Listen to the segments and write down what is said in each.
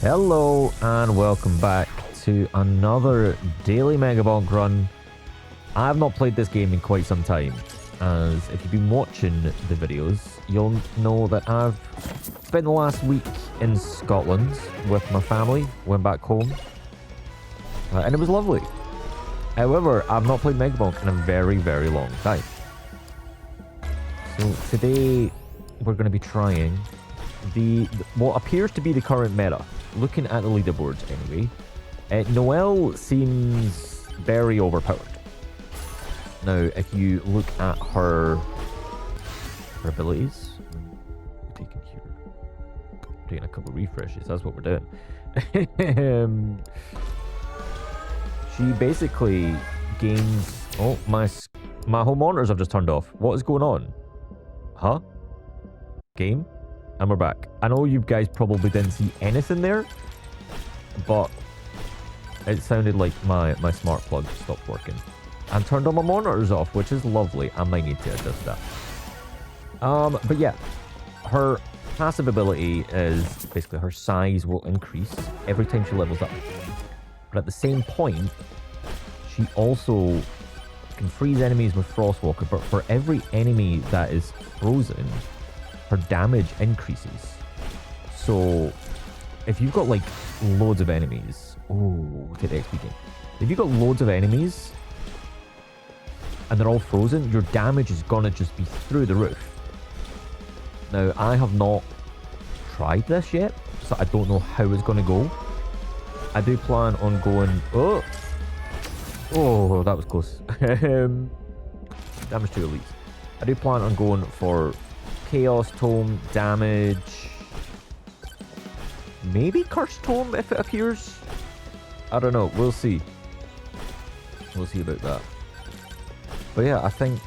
Hello and welcome back to another daily Megabonk run. I have not played this game in quite some time, as if you've been watching the videos, you'll know that I've spent the last week in Scotland with my family, went back home, and it was lovely. However, I've not played Megabonk in a very, very long time. So today we're going to be trying what appears to be the current meta. Looking at the leaderboards anyway, Noelle seems very overpowered. Now, if you look at her abilities, taking a couple of refreshes, that's what we're doing. She basically gains... Oh, my home monitors have just turned off. What is going on? Huh? Game? And we're back. I know you guys probably didn't see anything there, but it sounded like my smart plug stopped working. And turned all my monitors off, which is lovely. I might need to adjust that. But yeah, her passive ability is basically her size will increase every time she levels up. But at the same point, she also can freeze enemies with Frostwalker, but for every enemy that is frozen, her damage increases. So if you've got like loads of enemies, take the XP game. If you've got loads of enemies and they're all frozen, your damage is gonna just be through the roof. Now, I have not tried this yet, so I don't know how it's gonna go. I do plan on going... Oh, that was close. Damage to elite. I do plan on going for Chaos Tome, damage, maybe Cursed Tome if it appears. I don't know, we'll see. We'll see about that. But yeah, I think,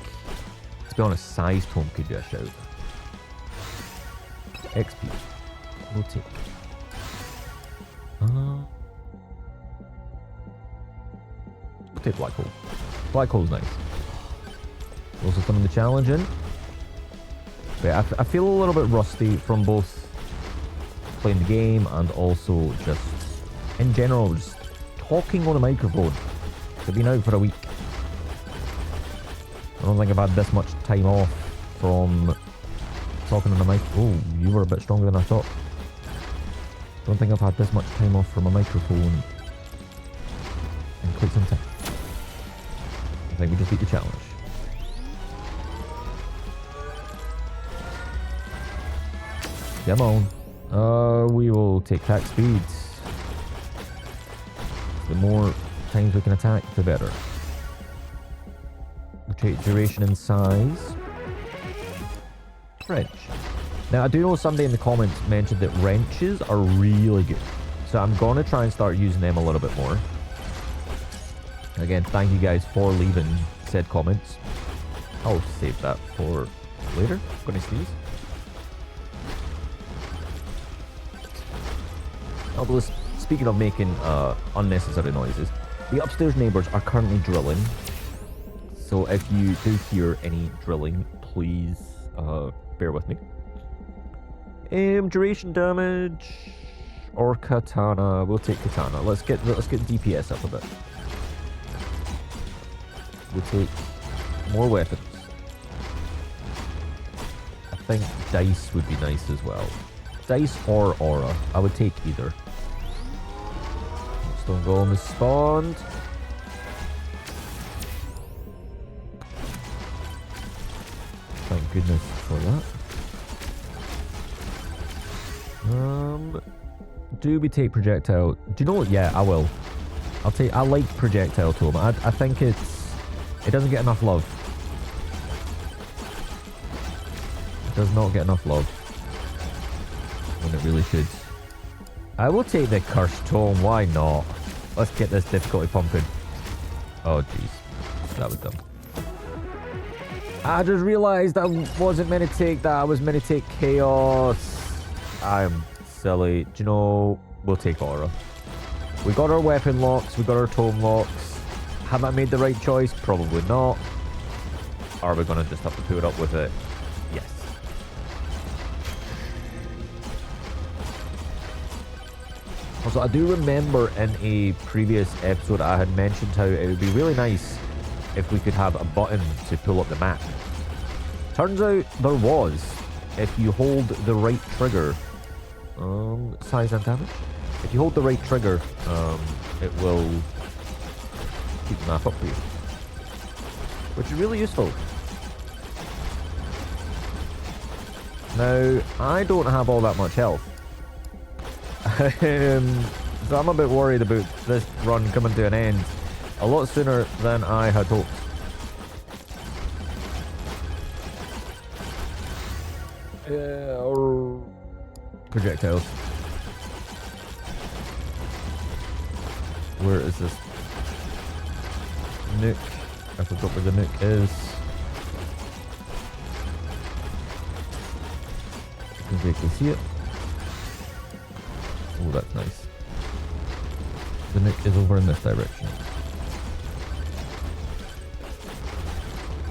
to be honest, Size Tome could be a shout. XP, we'll take. We'll take Black Hole. Black Hole's nice. Also throwing the challenge in. But I feel a little bit rusty from both playing the game and also just, in general, just talking on a microphone. I've been out for a week. I don't think I've had this much time off from talking on the mic. Oh, you were a bit stronger than I thought. I don't think I've had this much time off from a microphone in quite some time. I think we just beat the challenge. Come on. We will take attack speeds. The more times we can attack, the better. Rotate duration and size. Wrench. Now, I do know somebody in the comments mentioned that wrenches are really good. So I'm going to try and start using them a little bit more. Again, thank you guys for leaving said comments. I'll save that for later. I'm going to sneeze. Although, speaking of making unnecessary noises, the upstairs neighbours are currently drilling. So if you do hear any drilling, please bear with me. Duration damage or katana. We'll take katana. Let's get DPS up a bit. We'll take more weapons. I think dice would be nice as well. Dice or aura. I would take either. Stone Golem is spawned. Thank goodness for that. Do we take projectile? Do you know what? Yeah, I will. I like projectile tome. I think it doesn't get enough love. It does not get enough love. When it really should. I will take the Cursed Tome, why not? Let's get this difficulty pumping. Oh jeez, that was dumb. I just realised I wasn't meant to take that, I was meant to take Chaos. I'm silly. Do you know, we'll take Aura. We got our weapon locks, we got our tome locks. Have I made the right choice? Probably not. Are we going to just have to put up with it? Yes. Also, I do remember in a previous episode I had mentioned how it would be really nice if we could have a button to pull up the map. Turns out there was. If you hold the right trigger, size and damage. If you hold the right trigger, it will keep the map up for you, which is really useful. Now, I don't have all that much health. So I'm a bit worried about this run coming to an end a lot sooner than I had hoped. Projectiles. Where is this nuke? I forgot where the nuke is. You can barely see it. Oh, that's nice. The nuke is over in this direction.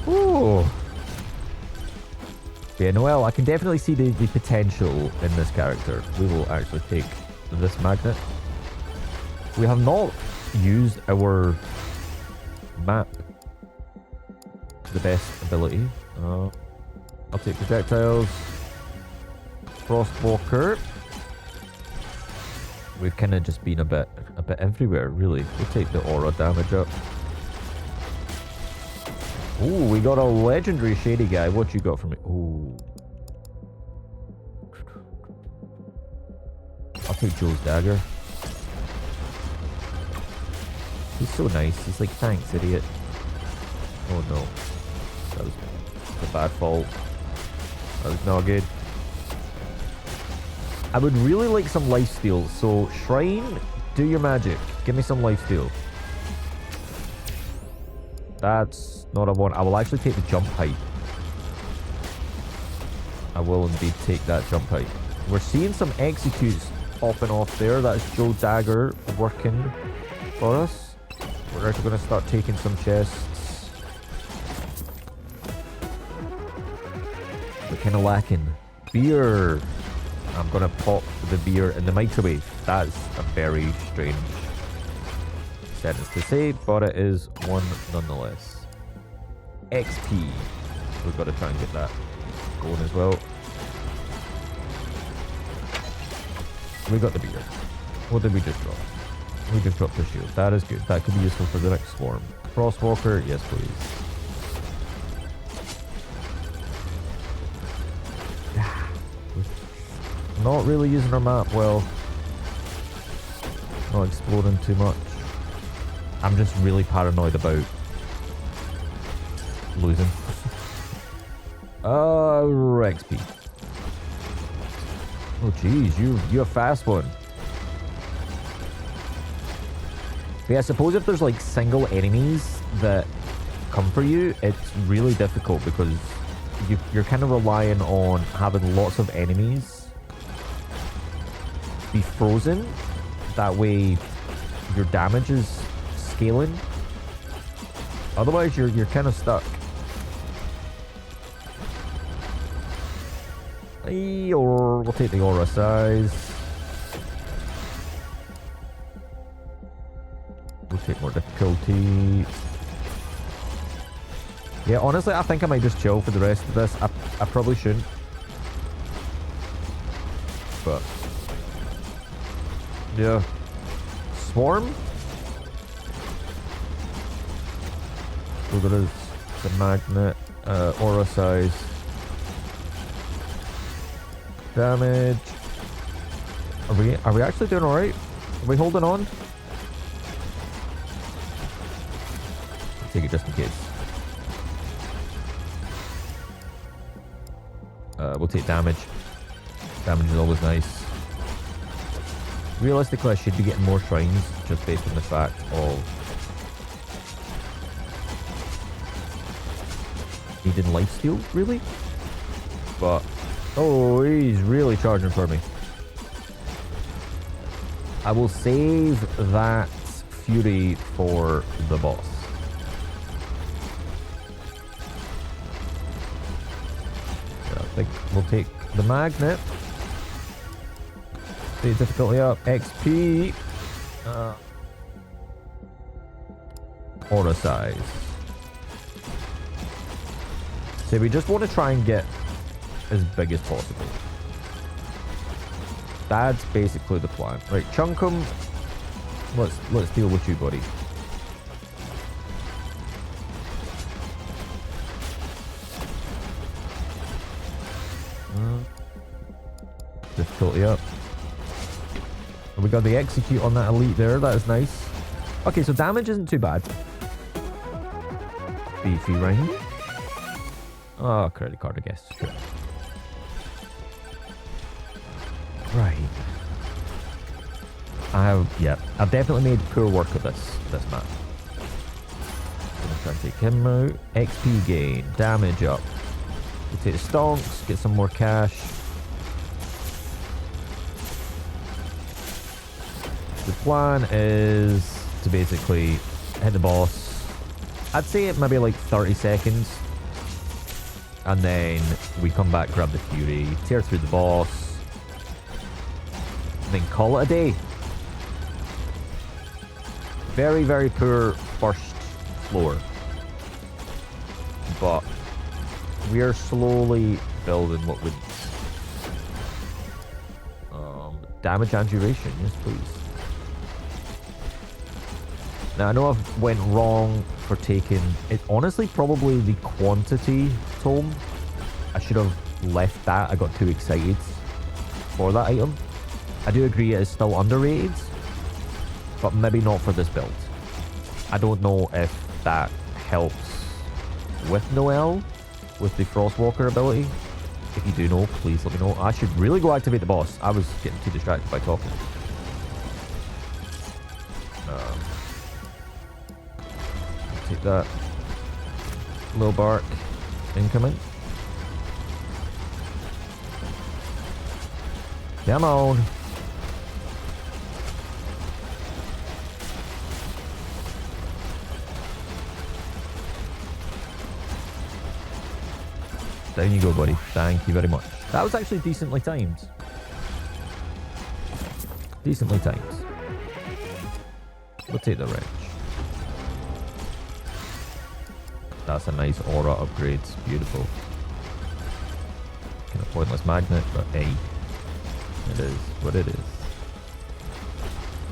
Oh! Yeah, Noelle, I can definitely see the potential in this character. We will actually take this magnet. We have not used our map to the best ability. I'll take projectiles. Frostwalker. We've kind of just been a bit everywhere, really. We'll take the aura damage up. Ooh, we got a legendary shady guy. What you got for me? Ooh. I'll take Joe's dagger. He's so nice. He's like, thanks, idiot. Oh no. That was a bad fault. That was not good. I would really like some lifesteal. So, Shrine, do your magic. Give me some lifesteal. That's not a one. I will actually take the jump height. I will indeed take that jump height. We're seeing some executes popping off there. That's Joe Dagger working for us. We're actually going to start taking some chests. We're kind of lacking. Beer. I'm going to pop the beer in the microwave. That's a very strange sentence to say, but it is one nonetheless. XP. We've got to try and get that going as well. We got the beer. What did we just drop? We just dropped the shield. That is good. That could be useful for the next swarm. Frostwalker, yes please. Not really using our map well. Not exploring too much. I'm just really paranoid about losing. XP. Oh geez, you're a fast one. But yeah, I suppose if there's like single enemies that come for you, it's really difficult because you're kind of relying on having lots of enemies be frozen. That way your damage is scaling. Otherwise you're kind of stuck. Or we'll take the aura size. We'll take more difficulty. Yeah, honestly, I think I might just chill for the rest of this. I probably shouldn't. But yeah. Swarm? So there is the magnet, aura size. Damage. Are we actually doing alright? Are we holding on? I'll take it just in case. We'll take damage. Damage is always nice. Realistically, I should be getting more shrines just based on the fact of needing lifesteal, really? But oh, he's really charging for me. I will save that fury for the boss. Yeah, I think we'll take the magnet. The difficulty up. XP. Aura size. So we just want to try and get as big as possible. That's basically the plan. Right, Chunkum. Let's deal with you, buddy. Difficulty up. And we got the execute on that elite there. That is nice. Okay, so damage isn't too bad. Beefy ring. Oh, credit card, I guess. Sure. Right. I've definitely made poor work of this map. Gonna try and take him out. XP gain, damage up. We take the stonks, get some more cash. The plan is to basically hit the boss. I'd say it maybe like 30 seconds. And then we come back, grab the Fury, tear through the boss, and then call it a day. Very, very poor first floor. But we are slowly building what we need. Damage and duration, yes please. Now I know I've went wrong for taking it. Honestly, probably the quantity tome. I should have left that. I got too excited for that item. I do agree it is still underrated, but maybe not for this build. I don't know if that helps with Noelle, with the Frostwalker ability. If you do know, please let me know. I should really go activate the boss. I was getting too distracted by talking. Take that. Low bark. Incoming. Come on. Down you go, buddy. Thank you very much. That was actually decently timed. Decently timed. We'll take the wrench. That's a nice aura upgrade. Beautiful. Kind of pointless magnet, but hey. It is what it is.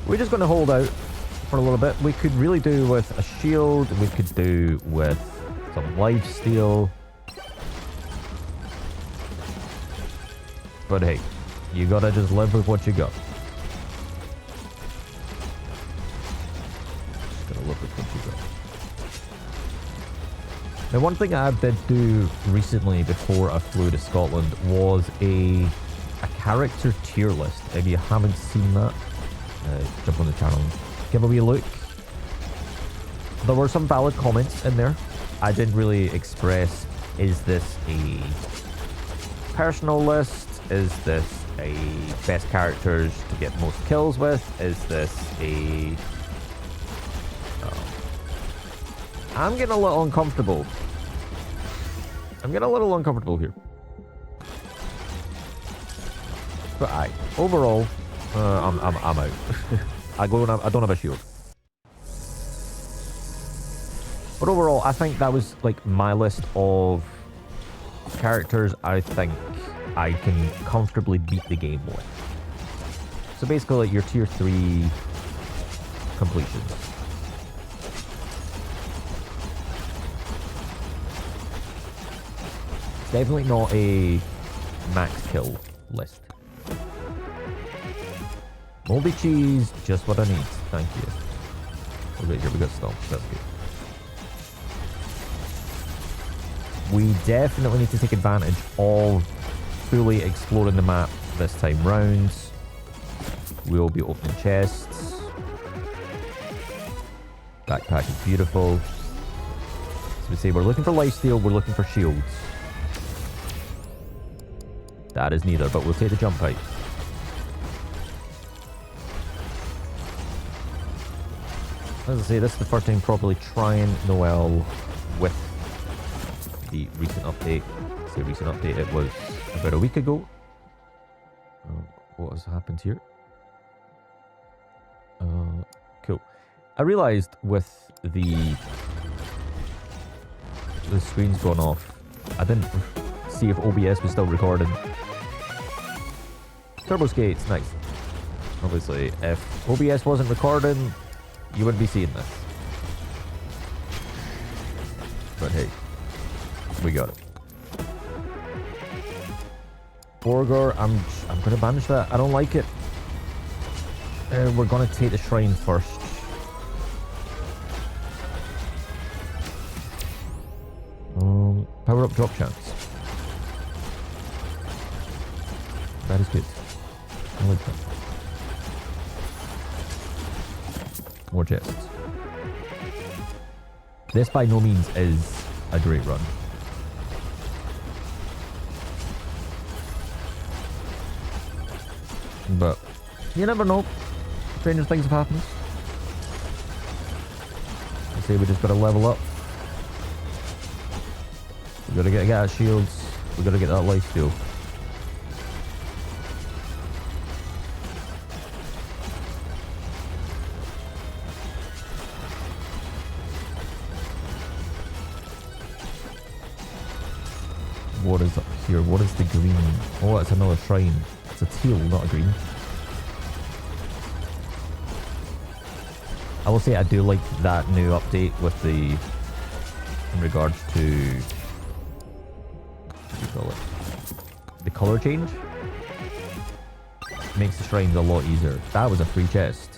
We're just going to hold out for a little bit. We could really do with a shield. We could do with some lifesteal. But hey, you gotta just live with what you got. Just gotta live with what you got. Now, one thing I did do recently before I flew to Scotland was a character tier list. If you haven't seen that, jump on the channel and give a wee look. There were some valid comments in there. I didn't really express, is this a personal list? Is this a best characters to get most kills with? Is this a... I'm getting a little uncomfortable. I'm getting a little uncomfortable here. But overall, I'm out. I don't have a shield. But overall, I think that was like my list of characters I think I can comfortably beat the game with. So basically, like your tier 3 completions. It's definitely not a max kill list. Moldy cheese, just what I need. Thank you. Okay, here we got stomp. That's good. We definitely need to take advantage of fully exploring the map this time round. We'll be opening chests. Backpack is beautiful. So we say we're looking for lifesteal, we're looking for shields. That is neither, but we'll take the jump pipe. As I say, this is the first time properly trying Noelle with the recent update. Say recent update, it was about a week ago. What has happened here? I realized with the screens going off, I didn't see if OBS was still recording. Turbo skates, nice. Obviously, if OBS wasn't recording, you wouldn't be seeing this. But hey, we got it. Borgor, I'm gonna banish that. I don't like it. We're gonna take the shrine first. Power up drop chance. That is good. I like that. More chests. This by no means is a great run. But you never know. Stranger things have happened. I say we just gotta level up. We gotta get our shields. We gotta get that life steal. What is up here? What is the green? Oh, it's another shrine. It's a teal, not a green. I will say I do like that new update with the, in regards to, what do you call it? The color change. Makes the shrines a lot easier. That was a free chest.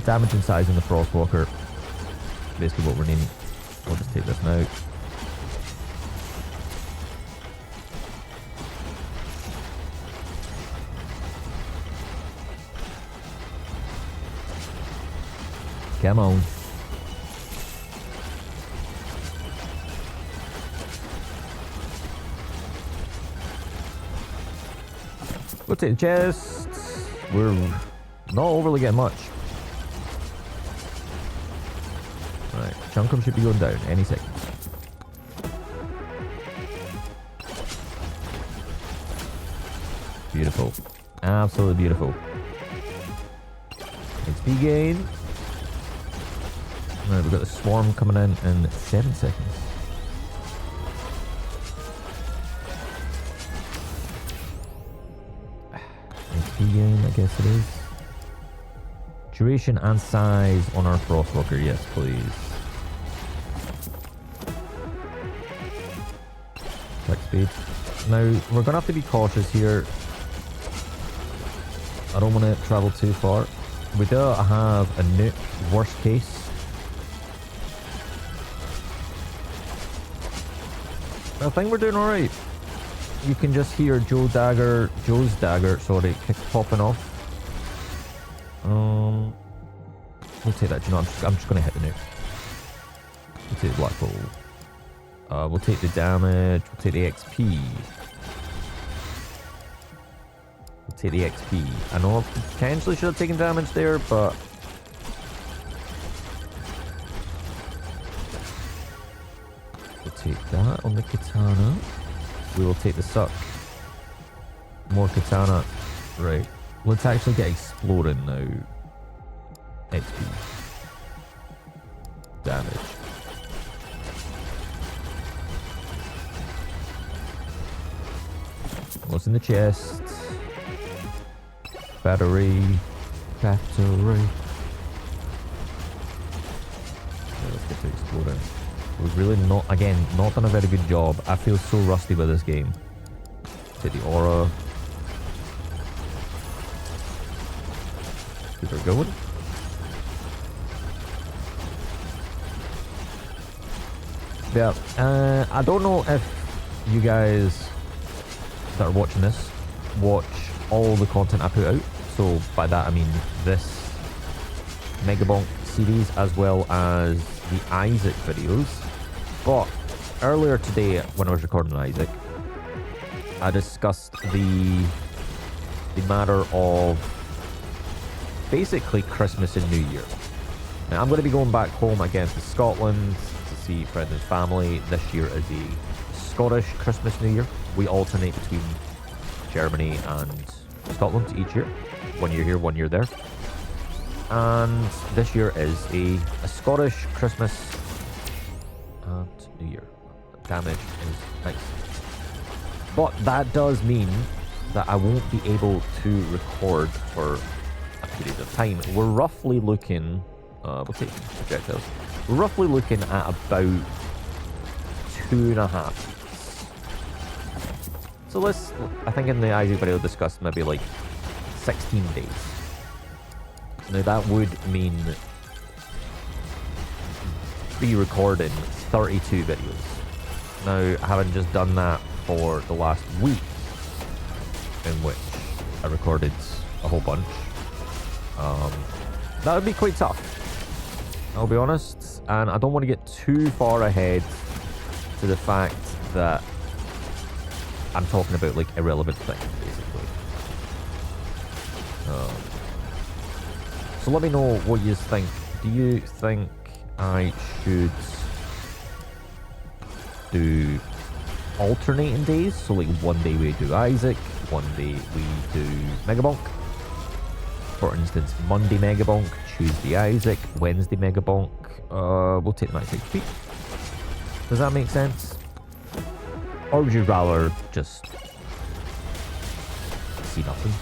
Damage and size in the Frostwalker. Basically what we're needing. We'll just take this now. Come on. We'll take the chest. We're not overly getting much. Right, Chunkum should be going down any second. Beautiful. Absolutely beautiful. XP gain. Right, we've got the swarm coming in 7 seconds. XP gain, I guess it is. Duration and size on our Frostwalker, yes please. Attack speed. Now, we're gonna have to be cautious here. I don't want to travel too far. We do have a nuke, worst case. I think we're doing alright. You can just hear Joe's dagger, popping off. We'll take that. You know, I'm just gonna hit the nuke. We'll take the black hole. We'll take the damage. We'll take the XP. We'll take the XP. I know I potentially should have taken damage there, but we'll take that on the katana. We will take the suck. More katana. Right. Let's actually get exploding now. XP. Damage. What's in the chest? Battery. Battery. Okay, let's get to exploding. We've really not, again, not done a very good job. I feel so rusty with this game. Take the aura. Keep her going. Yeah, I don't know if you guys that are watching this watch all the content I put out. So by that I mean this Megabonk series as well as the Isaac videos. But earlier today when I was recording Isaac, I discussed the matter of basically Christmas and New Year. Now I'm going to be going back home again to Scotland to see friends and family. This year is a Scottish Christmas New Year. We alternate between Germany and Scotland each year. 1 year here, 1 year there. And this year is a Scottish Christmas and New Year. Damage is nice. But that does mean that I won't be able to record for a period of time. We're roughly looking, we'll take projectiles. We're roughly looking at about 2.5 weeks. So let's, I think in the Isaac video discussed maybe like 16 days. Now that would mean pre-recording 32 videos. Now, having just done that for the last week, in which I recorded a whole bunch, that would be quite tough, I'll be honest, and I don't want to get too far ahead to the fact that I'm talking about like irrelevant things, basically. So let me know what you think. Do you think I should do alternating days? So like one day we do Isaac, one day we do Megabonk. For instance, Monday Megabonk, Tuesday Isaac, Wednesday Megabonk. We'll take the night 6 feet. Does that make sense? Or would you rather just see nothing?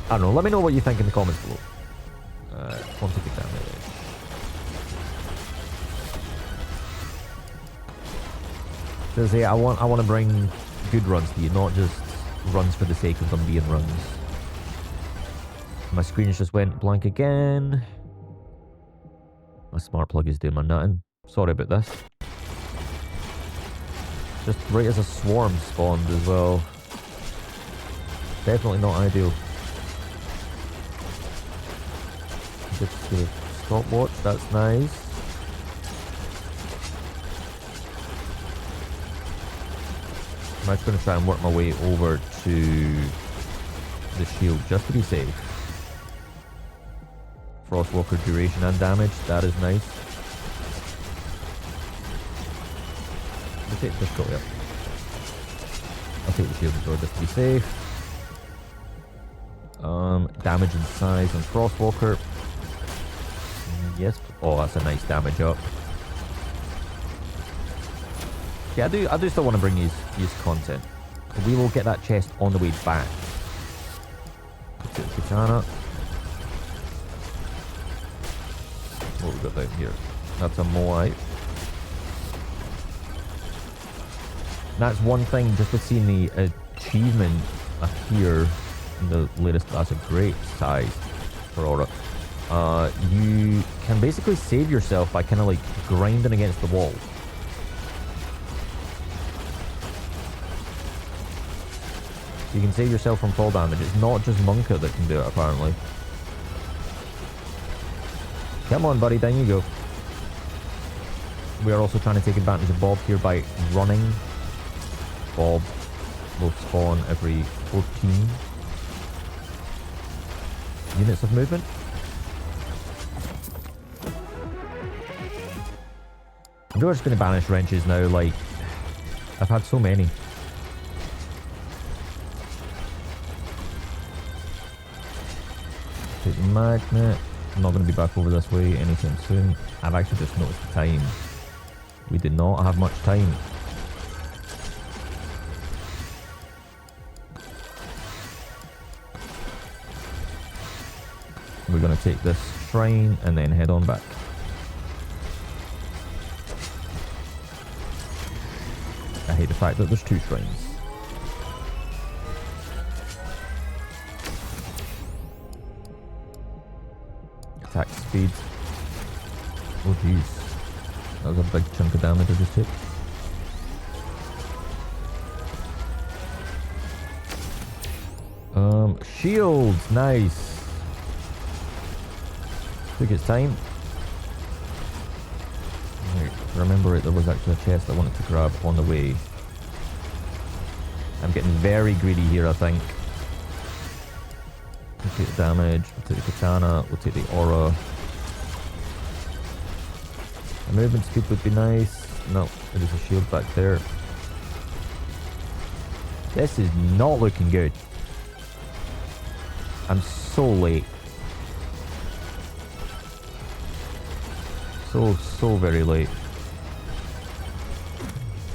I don't know. Let me know what you think in the comments below. Quantity damage. So say I want to bring good runs to you, not just runs for the sake of them being runs. My screens just went blank again. My smart plug is doing my nutting. Sorry about this. Just right as a swarm spawned as well. Definitely not ideal. Just the stopwatch, that's nice. I'm actually going to try and work my way over to the shield just to be safe. Frostwalker duration and damage, that is nice. I'll take this yep. I'll take the shield as well just to be safe. Damage and size on Frostwalker. Yes. Oh, that's a nice damage up. Yeah, I do still want to bring you content. We will get that chest on the way back. Katana. What we got down here? That's a Moai. That's one thing, just with seeing the achievement appear in the latest, that's a great size for Aura. You can basically save yourself by kind of like grinding against the wall. You can save yourself from fall damage. It's not just Monka that can do it, apparently. Come on, buddy, down you go. We are also trying to take advantage of Bob here by running. Bob will spawn every 14 units of movement. I'm just going to banish wrenches now, like, I've had so many. Take the magnet. I'm not going to be back over this way anytime soon. I've actually just noticed the time. We did not have much time. We're going to take this shrine and then head on back. I hate the fact that there's 2 shrines. Attack speed. Oh jeez. That was a big chunk of damage I just took. Shields, nice. Took its time. Right, remember it, there was actually a chest I wanted to grab on the way. I'm getting very greedy here, I think. We'll take the damage, we'll take the katana, we'll take the aura. A movement speed would be nice. No, there is a shield back there. This is not looking good. I'm so late. So very late.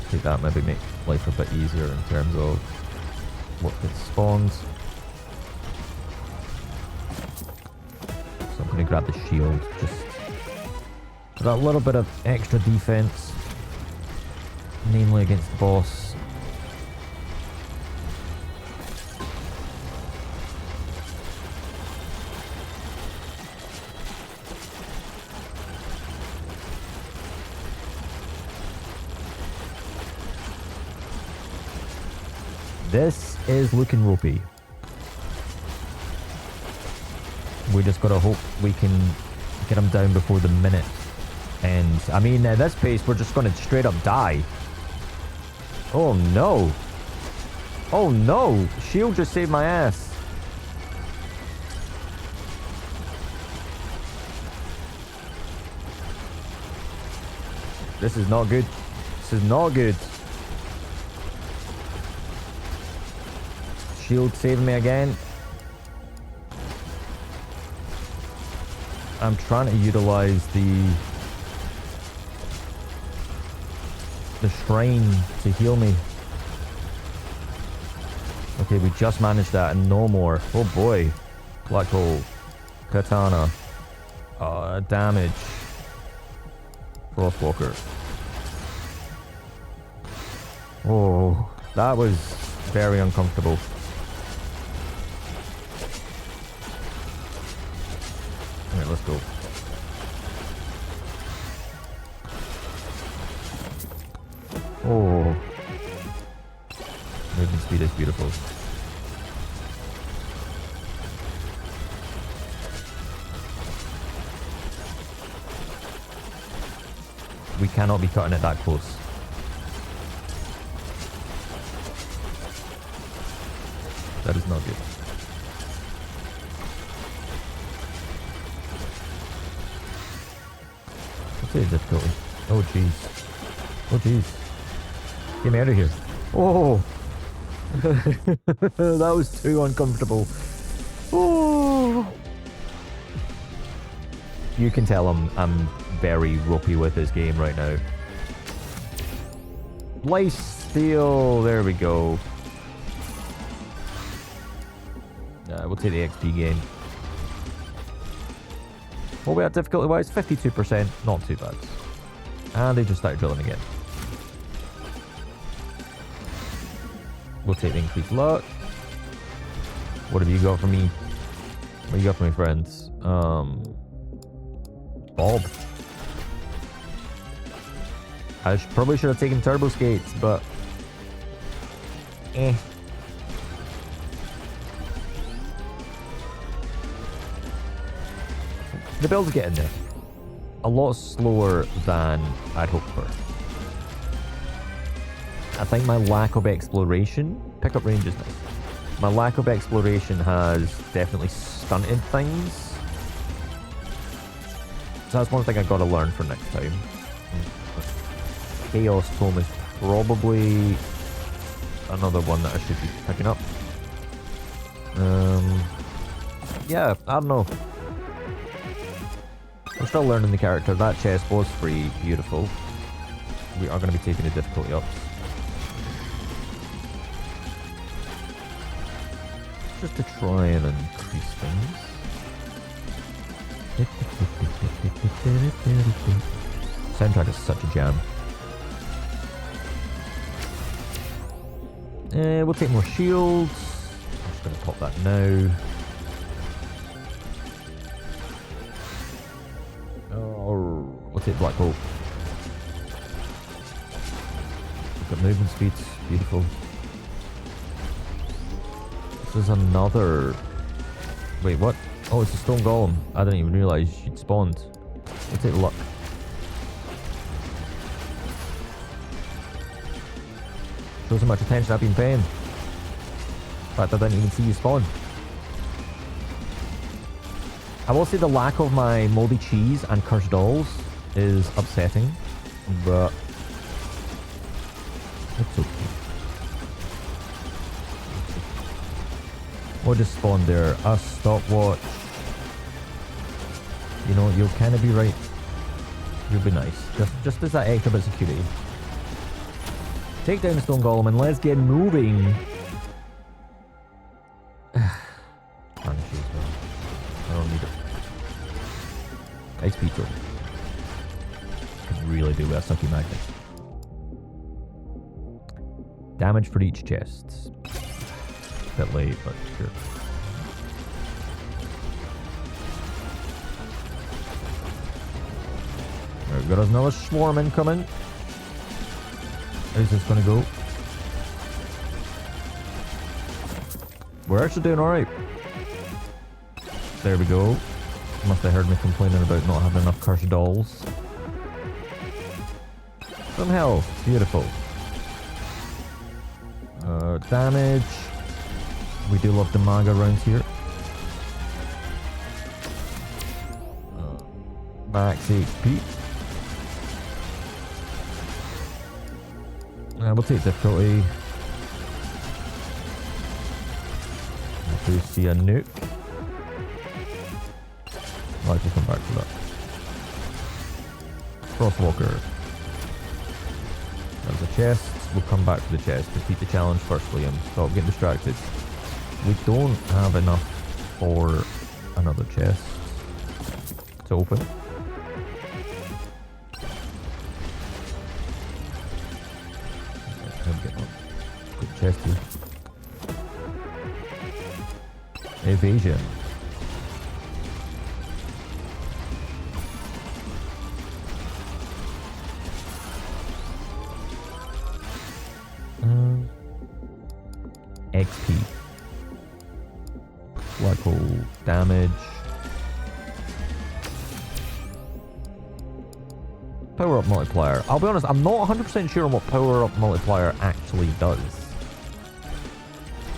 Take that, maybe make life a bit easier in terms of what gets spawned. So I'm going to grab the shield just for that little bit of extra defense, namely against the boss. This is looking ropey. We just gotta hope we can get him down before the minute ends. I mean, at this pace, we're just gonna straight up die. Oh no. Oh no. Shield just saved my ass. This is not good. This is not good. Shield saving me again. I'm trying to utilize the shrine to heal me. Okay, we just managed that and no more. Oh boy. Black hole. Katana. Damage. Frostwalker. Oh, that was very uncomfortable. Alright, let's go. Oh. Movement speed is beautiful. We cannot be cutting it that close. That is not good. What's the difficulty? Oh jeez. Oh jeez. Get me out of here. Oh! That was too uncomfortable. Oh! You can tell I'm very ropey with this game right now. Life steal. There we go. We'll take the XP gain. What we at difficulty wise? 52%. Not too bad. And they just started drilling again. We'll take the increased luck. What have you got for me? What you got for me, friends? Bob. I probably should have taken turbo skates, but the build's getting there. A lot slower than I'd hoped for. I think my lack of exploration, pickup range is nice. My lack of exploration has definitely stunted things. So that's one thing I gotta learn for next time. Chaos Tome is probably another one that I should be picking up. Yeah, I don't know. I'm still learning the character. That chest was pretty beautiful. We are going to be taking the difficulty up. Just to try and increase things. Soundtrack is such a jam. We'll take more shields. I'm just going to pop that now. We'll take Black Hole. Look at movement speed. Beautiful. This is another... Wait, what? Oh, it's a stone golem. I didn't even realise she'd spawned. We'll take the luck. Shows how much attention I've been paying. In fact, I didn't even see you spawn. I will say the lack of my moldy cheese and cursed dolls is upsetting, but it's okay. What just spawned there? A stopwatch. You know, you'll kind of be right. You'll be nice. Just as that extra bit of security. Take down the stone golem and let's get moving. Vanishes, well. I don't need it. XP token. Could really do with a sucky magnet. Damage for each chest. Bit late, but sure. We've got another swarm incoming. How's this gonna go? We're actually doing alright. There we go. Must have heard me complaining about not having enough cursed dolls. Some health. Beautiful. Damage. We do love the maga rounds here. Max HP. We'll take difficulty. I do see a nuke. I'll actually come back to that. Crosswalker. There's a chest. We'll come back to the chest. Defeat the challenge first, Liam. Stop getting distracted. We don't have enough for another chest to open. Good chest here. Evasion. XP. Black hole damage. Power up multiplier. I'll be honest, I'm not 100% sure on what power up multiplier actually does.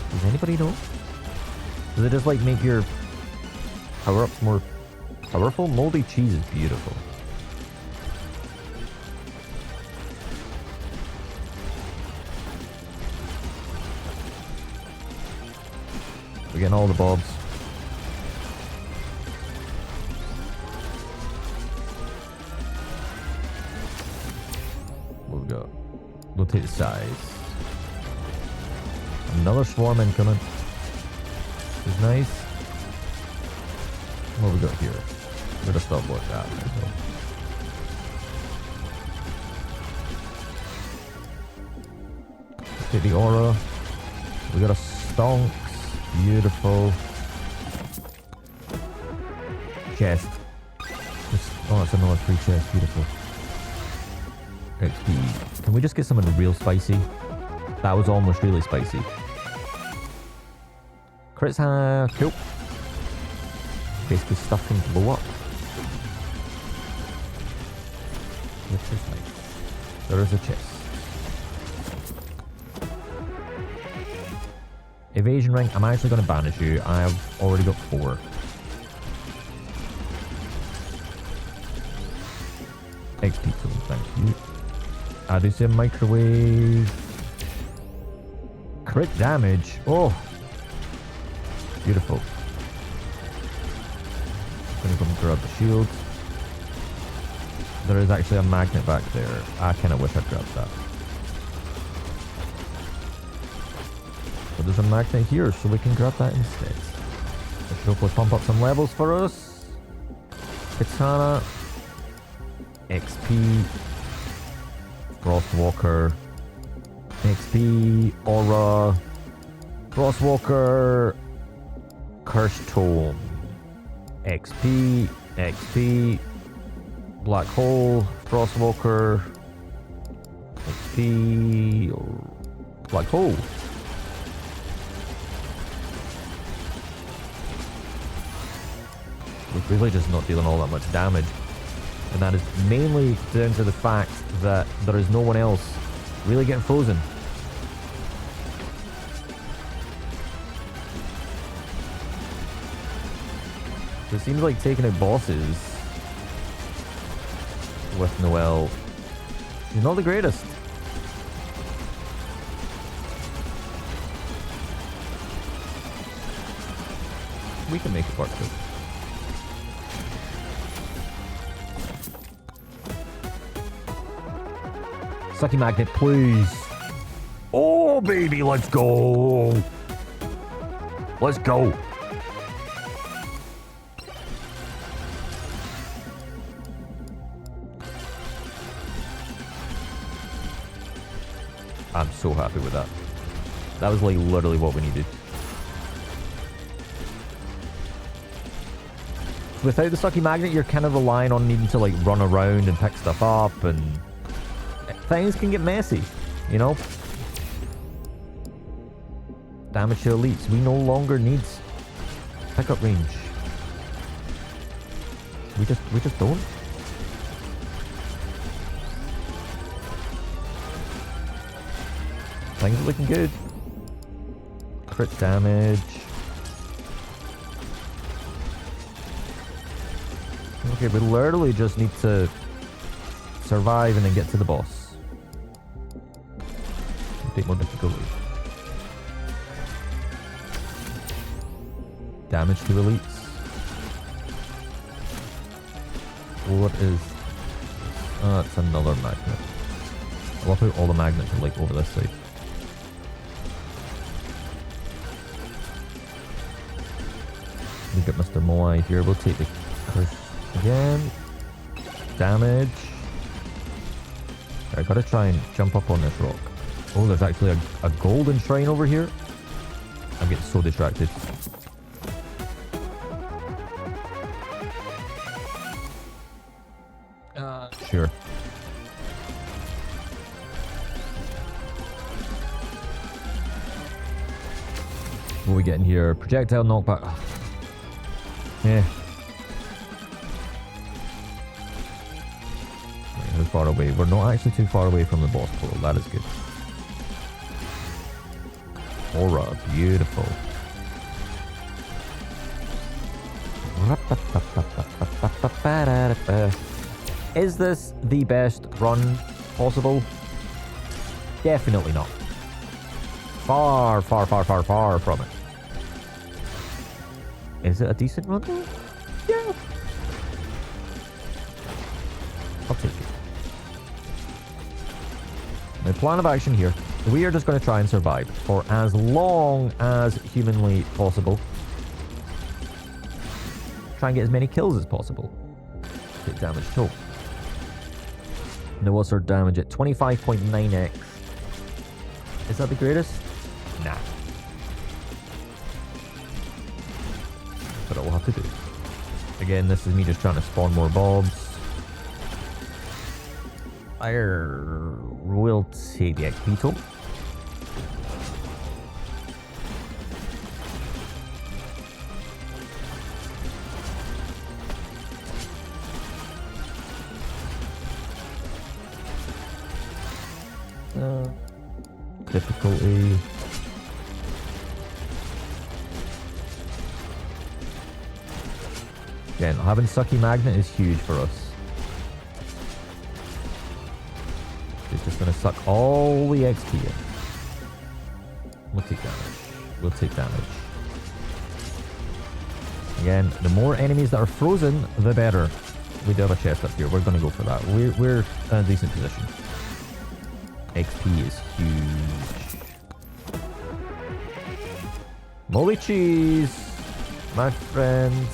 Does anybody know? Does it just like make your power ups more powerful? Moldy cheese is beautiful. We're getting all the bobs. What we got? We'll take the size. Another swarm incoming. This is nice. What we got here? We're gonna stop like that. Take the aura. We got a stonk. Beautiful. Chest. Oh, it's another free chest. Beautiful. XP. Can we just get something real spicy? That was almost really spicy. Crits, cool. Basically stuff can blow up. Which is nice. There is a chest. Evasion rank, I'm actually going to banish you. I have already got 4. XP tool, thank you. I do see a microwave. Crit damage. Oh. Beautiful. Gonna go and grab the shield. There is actually a magnet back there. I kind of wish I'd grabbed that. But there's a magnet here, so we can grab that instead. That should hopefully pump up some levels for us. Katana. XP. Frostwalker. XP. Aura. Frostwalker. Cursed Tome. XP. XP. Black Hole. Frostwalker. XP. Black Hole. We're really just not dealing all that much damage. And that is mainly down to the fact that there is no one else really getting frozen. So it seems like taking out bosses with Noelle. She's not the greatest. We can make it work too. Sucky magnet, please. Oh, baby, let's go. Let's go. I'm so happy with that. That was like literally what we needed. Without the sucky magnet, you're kind of relying on needing to like run around and pick stuff up, and things can get messy, you know? Damage to elites. We no longer need pickup range. We just don't. Things are looking good. Crit damage. Okay, we literally just need to survive and then get to the boss. Take more difficulty. Damage to elites. What is... Oh, it's another magnet. I love how all the magnets are like over this side. We got Mr. Moai here. We'll take the curse again. Damage. I gotta try and jump up on this rock. Oh, there's actually a golden shrine over here. I'm getting so distracted. Sure. What are we getting here? Projectile knockback. Oh. Yeah. Right, how far away? We're not actually too far away from the boss portal. That is good. Aura, beautiful. Is this the best run possible? Definitely not. Far, far, far, far, far from it. Is it a decent run though? Yeah. I'll take it. My plan of action here. We are just going to try and survive for as long as humanly possible. Try and get as many kills as possible. Take damage too. Noelle sword damage at 25.9x. Is that the greatest? Nah. But it will have to do. Again, this is me just trying to spawn more bobs. I will take the XP tool. Difficulty. Again, having sucky magnet is huge for us. It's just going to suck all the XP in. We'll take damage. We'll take damage. Again, the more enemies that are frozen, the better. We do have a chest up here. We're going to go for that. We're in a decent position. XP is huge. Molly cheese, my friends.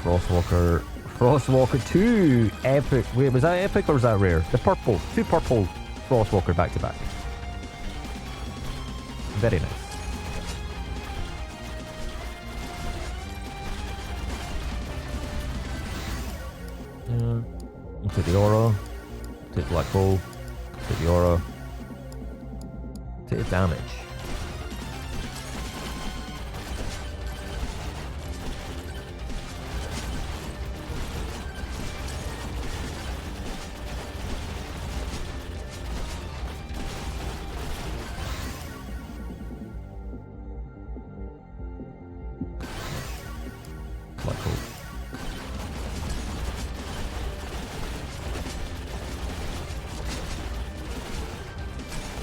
Frostwalker. Frostwalker 2. Epic. Wait, was that epic or was that rare? The purple. 2 purple Frostwalker back to back. Very nice. We'll take the aura. Take black hole. Take the aura. Take the damage. Black hole.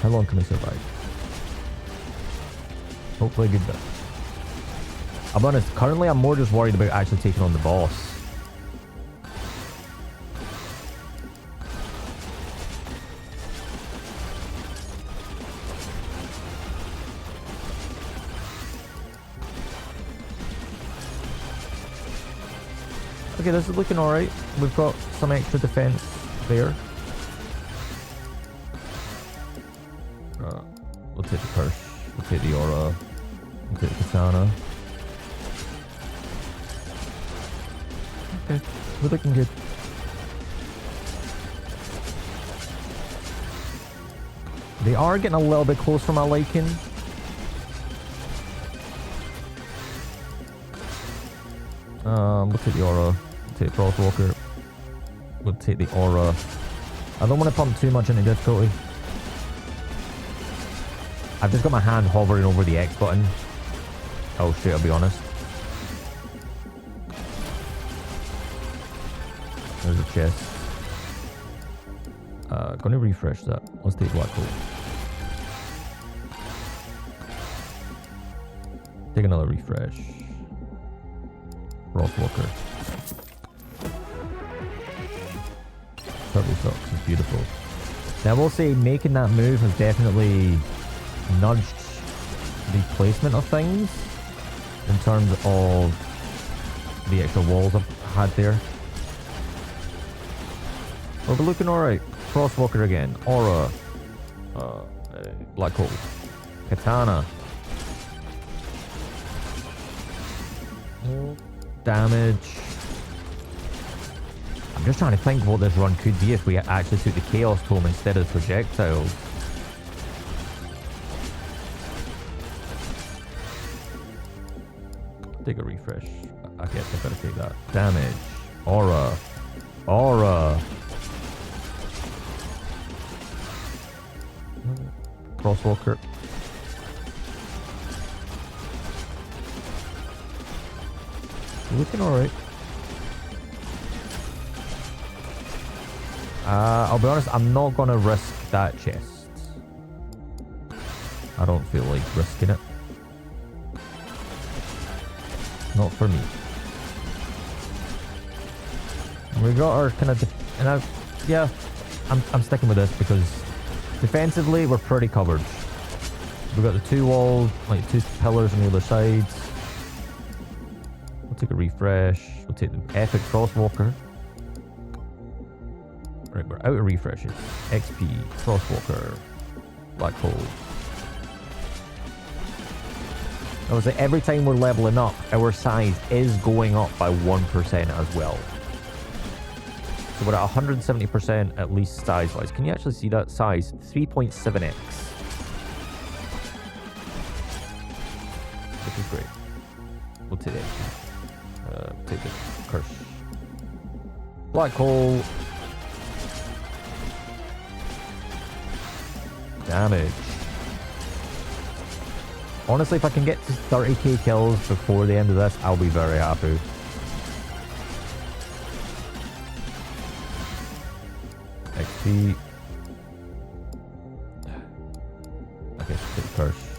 How long can I survive? Hopefully a good bit. I'll be honest, currently I'm more just worried about actually taking on the boss. Okay, this is looking alright. We've got some extra defense there. We'll take the curse. We'll take the aura. We'll take the katana. Okay, we're looking good. They are getting a little bit close for my liking. We'll take the aura. We'll take Frostwalker. We'll take the aura. I don't want to pump too much into difficulty. I've just got my hand hovering over the X button. Oh shit, I'll be honest. There's a chest. Gonna refresh that. Let's take black hole. Take another refresh. Frostwalker. Turtle Sucks is beautiful. Now I will say making that move has definitely nudged the placement of things in terms of the extra walls I've had there. But we're looking alright. Frostwalker again. Aura. Black hole. Katana. Damage. I'm just trying to think what this run could be if we actually took the Chaos Tome instead of the projectiles. Take a refresh. I guess I better take that. Damage. Aura. Aura. Crosswalker. Looking alright. I'll be honest, I'm not gonna risk that chest. I don't feel like risking it. Not for me. We got our kind of, yeah, I'm sticking with this because defensively we're pretty covered. We've got the two walls, like two pillars on the other sides. We'll take a refresh. We'll take the epic crosswalker. Right, we're out of refreshes. XP, crosswalker, black hole. I was like, every time we're leveling up, our size is going up by 1% as well. So we're at 170% at least size-wise. Can you actually see that size? 3.7x. Which is great. We'll take it. Take the curse. Black hole. Damage. Honestly, if I can get to 30k kills before the end of this, I'll be very happy. XP. I guess take the curse.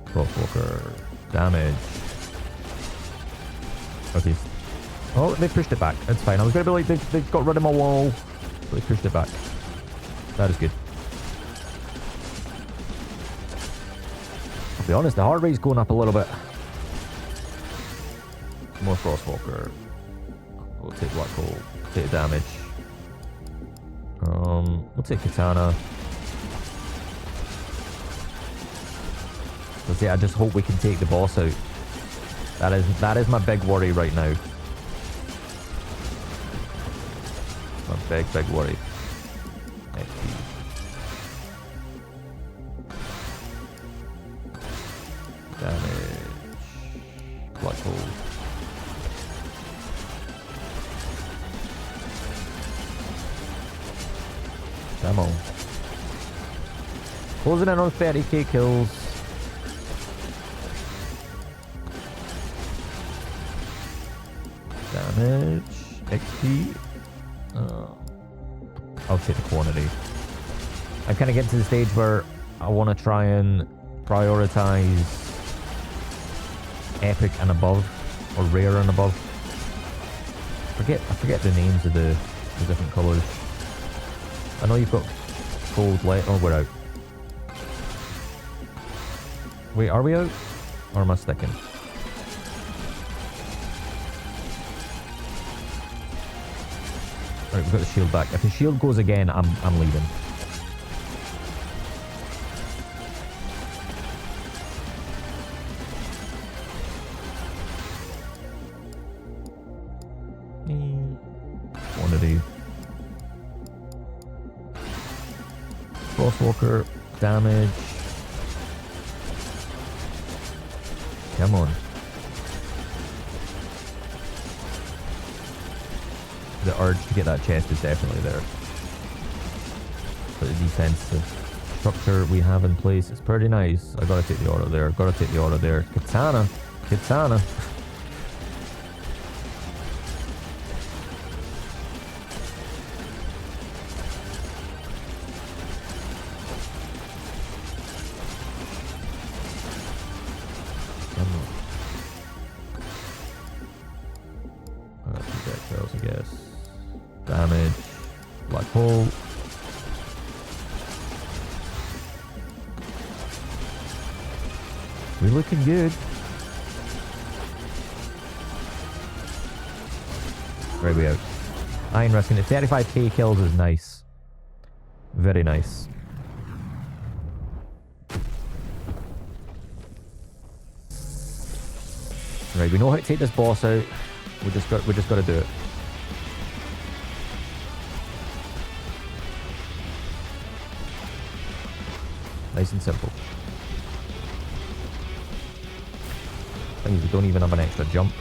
Crosswalker. Damage. Okay. Oh, they pushed it back. That's fine. I was going to be like, they got rid of my wall. But they pushed it back. That is good. I'll be honest, the heart rate's going up a little bit. More Frostwalker. We'll take Black Hole. Take damage. We'll take Katana. Let's see, I just hope we can take the boss out. That is my big worry right now. My big worry. XP. Damage. Black hole. Come on. Closing in on 30k kills. Damage. XP. I'll take the quantity. I'm kind of getting to the stage where I want to try and prioritize epic and above, or rare and above. I forget the names of the different colours. I know you've got gold light. Oh, we're out. Wait, are we out? Or am I sticking? Right, we've got the shield back. If the shield goes again, I'm leaving. One of these. Crosswalker, damage. Come on. The urge to get that chest is definitely there. But the defensive structure we have in place is pretty nice. I gotta take the auto there. Gotta take the auto there. Katana. Katana. I guess. Damage. Black hole. We're looking good. Right, we out. Iron Risking it. 35k kills is nice. Very nice. Right, we know how to take this boss out. We just got to do it. Nice and simple. Things we don't even have an extra jump.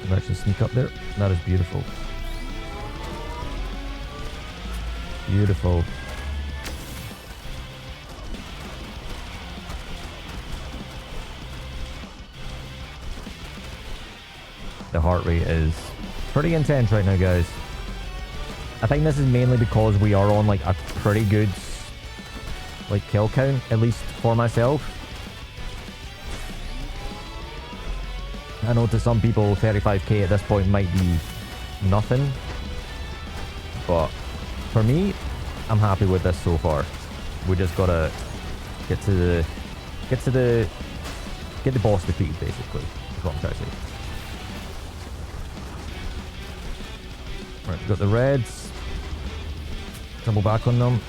Can we actually sneak up there? That is beautiful. Beautiful. The heart rate is pretty intense right now, guys. I think this is mainly because we are on like a pretty good like kill count, at least for myself. I know to some people 35k at this point might be nothing, but for me, I'm happy with this so far. We just gotta get the boss defeated, basically. That's what I'm trying to say. Right, we've got the reds. Double back on them.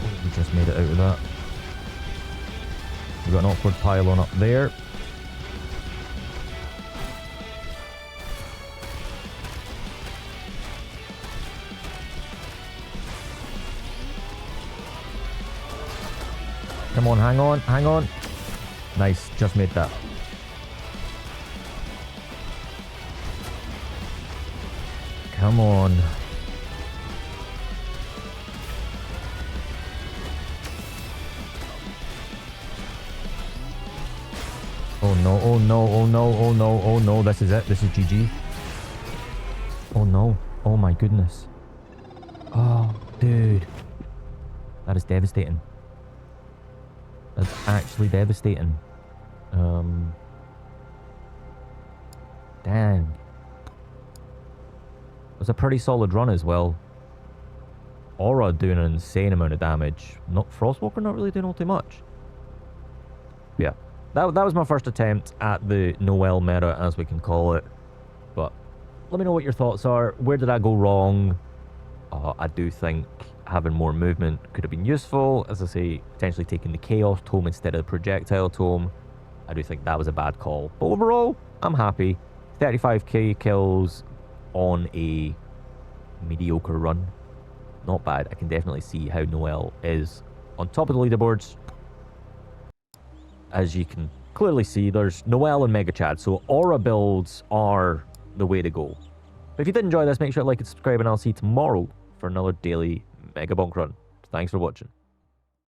Oh, we just made it out of that. We've got an awkward pylon up there. Come on, hang on, hang on. Nice, just made that. Come on. Oh no, oh no, oh no, oh no, oh no, this is it. This is GG. Oh no. Oh my goodness. Oh, dude. That is devastating. That's actually devastating. Dang. It was a pretty solid run as well. Aura doing an insane amount of damage. Not Frostwalker not really doing all too much. Yeah. That was my first attempt at the Noelle meta, as we can call it. But let me know what your thoughts are. Where did I go wrong? I do think having more movement could have been useful. As I say, potentially taking the Chaos Tome instead of the Projectile Tome. I do think that was a bad call. But overall, I'm happy. 35k kills on a mediocre run. Not bad. I can definitely see how Noelle is on top of the leaderboards. As you can clearly see, there's Noelle and Mega Chad. So Aura builds are the way to go. But if you did enjoy this, make sure to like and subscribe, and I'll see you tomorrow for another daily Megabonk run. Thanks for watching.